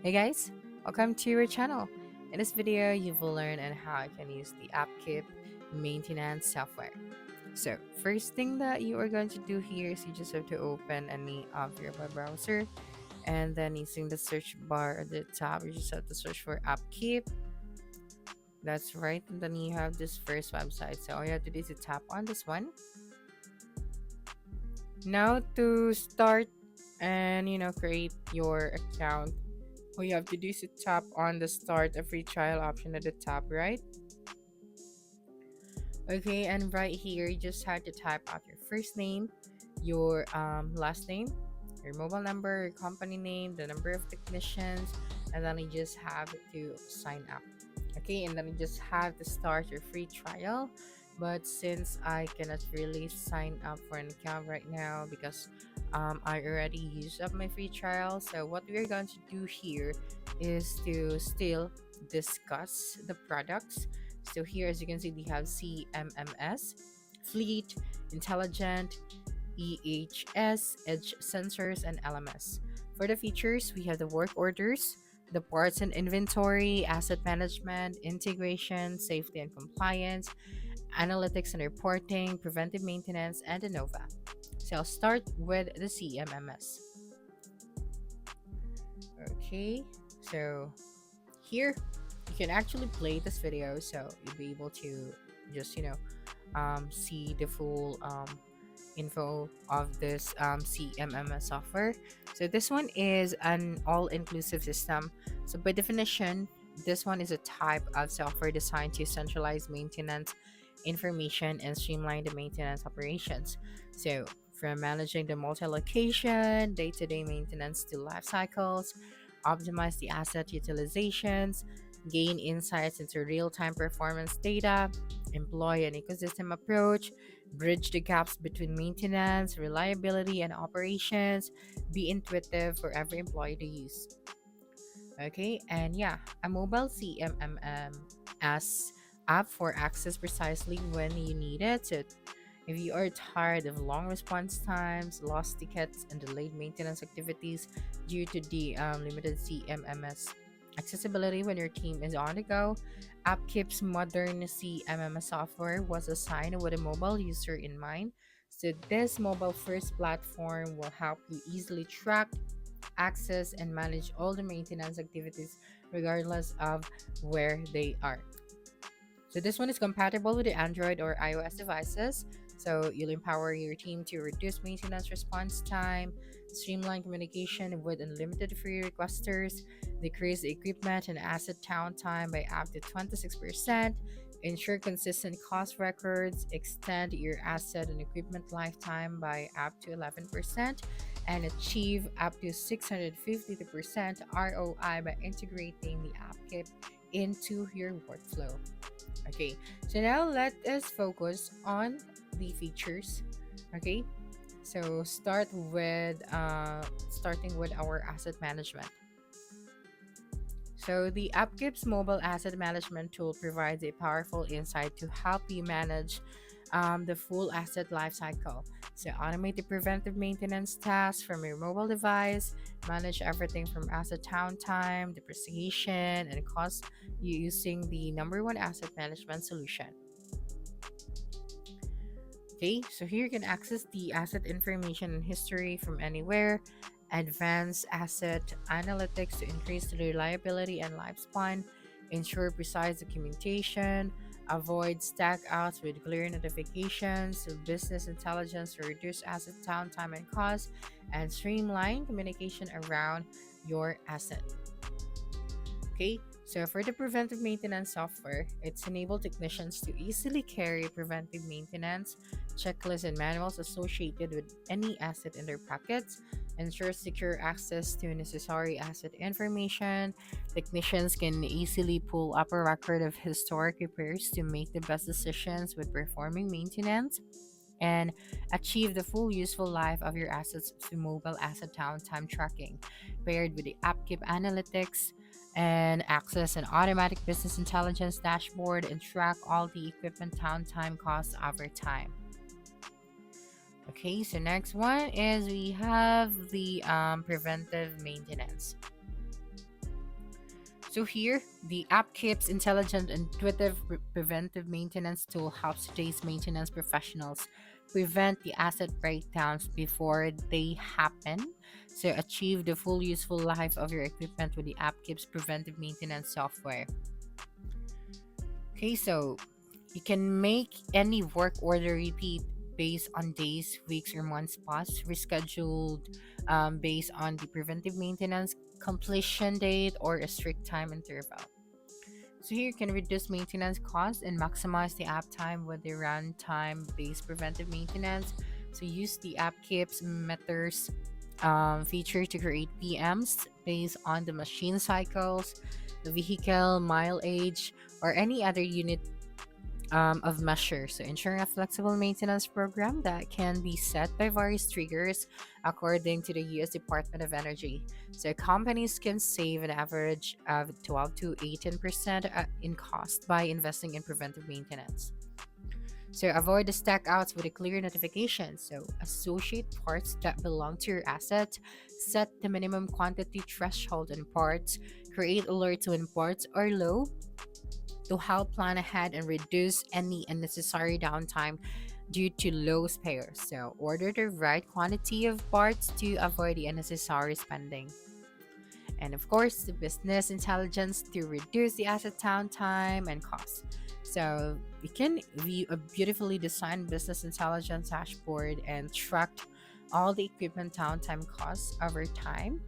Hey guys, welcome to your channel. In this video, you will learn on how you can use the Upkeep maintenance software. So, first thing that you are going to do here is you just have to open any of your web browser, and then using the search bar at the top, you just have to search for Upkeep. That's right, and then you have this first website. So all you have to do is to tap on this one. Now to start and create your account, all you have to do is to tap on the start a free trial option at the top right. Okay, and right here you just have to type out your first name, your last name, your mobile number, your company name, the number of technicians, and then you just have to sign up. Okay, and then you just have to start your free trial. But since I cannot really sign up for an account right now because I already used up my free trial, so what we're going to do here is to still discuss the products. So here, as you can see, we have CMMS, Fleet, Intelligent, EHS, Edge Sensors, and LMS. For the features, we have the work orders, the parts and inventory, asset management, integration, safety and compliance, analytics and reporting, preventive maintenance, and ANOVA. So I'll start with the CMMS. Okay, so here you can actually play this video, so you'll be able to just see the full info of this CMMS software. So this one is an all-inclusive system. So by definition, this one is a type of software designed to centralize maintenance information and streamline the maintenance operations. So from managing the multi-location, day-to-day maintenance to life cycles, optimize the asset utilizations, gain insights into real-time performance data, employ an ecosystem approach, bridge the gaps between maintenance, reliability, and operations, be intuitive for every employee to use. Okay, and yeah, a mobile CMMS app for access precisely when you need it. So if you are tired of long response times, lost tickets, and delayed maintenance activities due to the limited CMMS accessibility when your team is on the go, AppKeep's modern CMMS software was designed with a mobile user in mind. So this mobile first platform will help you easily track, access, and manage all the maintenance activities regardless of where they are. So this one is compatible with the Android or iOS devices. So you'll empower your team to reduce maintenance response time, streamline communication with unlimited free requesters, decrease the equipment and asset downtime by up to 26%, ensure consistent cost records, extend your asset and equipment lifetime by up to 11%, and achieve up to 650% ROI by integrating the app kit into your workflow. Okay, so now let us focus on the features. Okay, so starting with our asset management. So the Upkeep's mobile asset management tool provides a powerful insight to help you manage the full asset lifecycle. So automate the preventive maintenance tasks from your mobile device, manage everything from asset downtime, depreciation, and cost using the number one asset management solution. Okay, so here you can access the asset information and history from anywhere, advanced asset analytics to increase the reliability and lifespan, ensure precise documentation, avoid stackouts with clear notifications, so business intelligence to reduce asset downtime and cost, and streamline communication around your asset. Okay, so for the preventive maintenance software, it's enabled technicians to easily carry preventive maintenance checklists and manuals associated with any asset in their pockets, ensures secure access to necessary asset information. Technicians can easily pull up a record of historic repairs to make the best decisions with performing maintenance and achieve the full useful life of your assets through mobile asset downtime tracking, paired with the AppKeep analytics and access an automatic business intelligence dashboard and track all the equipment downtime costs over time. Okay, so next one is we have the preventive maintenance. So here, the Upkeep's intelligent, intuitive preventive maintenance tool helps today's maintenance professionals prevent the asset breakdowns before they happen. So achieve the full useful life of your equipment with the Upkeep's preventive maintenance software. Okay, so you can make any work order repeat based on days, weeks, or months past, rescheduled based on the preventive maintenance completion date or a strict time interval. So here you can reduce maintenance costs and maximize the app time with the runtime based preventive maintenance. So use the app keeps meters feature to create PMs based on the machine cycles, the vehicle mileage, or any other unit of measure. So ensuring a flexible maintenance program that can be set by various triggers according to the US Department of Energy. So companies can save an average of 12 to 18% in cost by investing in preventive maintenance. So avoid the stackouts with a clear notification. So associate parts that belong to your asset, set the minimum quantity threshold on parts, create alerts when parts are low, to help plan ahead and reduce any unnecessary downtime due to low spares. So, order the right quantity of parts to avoid the unnecessary spending. And of course, the business intelligence to reduce the asset downtime and costs. So, you can view a beautifully designed business intelligence dashboard and track all the equipment downtime costs over time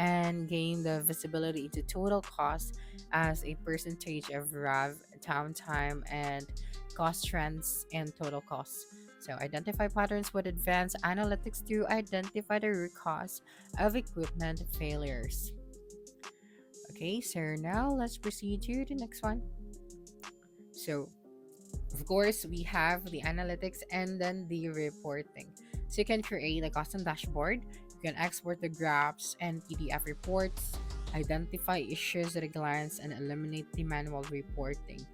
and gain the visibility into total cost as a percentage of RAV, downtime, and cost trends and total costs. So identify patterns with advanced analytics to identify the root cause of equipment failures. Okay, so now let's proceed to the next one. So of course, we have the analytics and then the reporting. So you can create a custom dashboard. You can export the graphs and PDF reports, identify issues at a glance, and eliminate the manual reporting.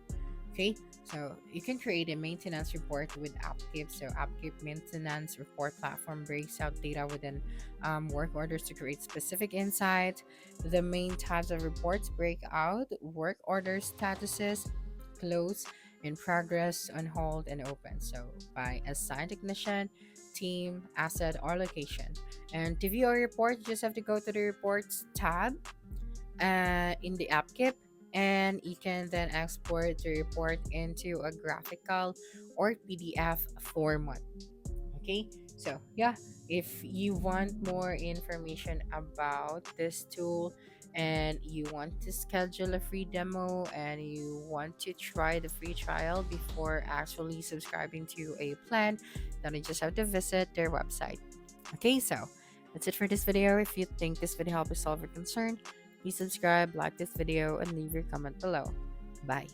Okay, so you can create a maintenance report with Upkeep. So Upkeep maintenance report platform breaks out data within work orders to create specific insights. The main types of reports break out work order statuses, close, in progress, on hold, and open. So by assigned technician, team, asset, or location. And to view our report, you just have to go to the reports tab in the app kit, and you can then export the report into a graphical or PDF format. Okay, so yeah, if you want more information about this tool and you want to schedule a free demo and you want to try the free trial before actually subscribing to a plan, then you just have to visit their website. Okay, so that's it for this video. If you think this video helped you solve your concern, please subscribe, like this video, and leave your comment below. Bye.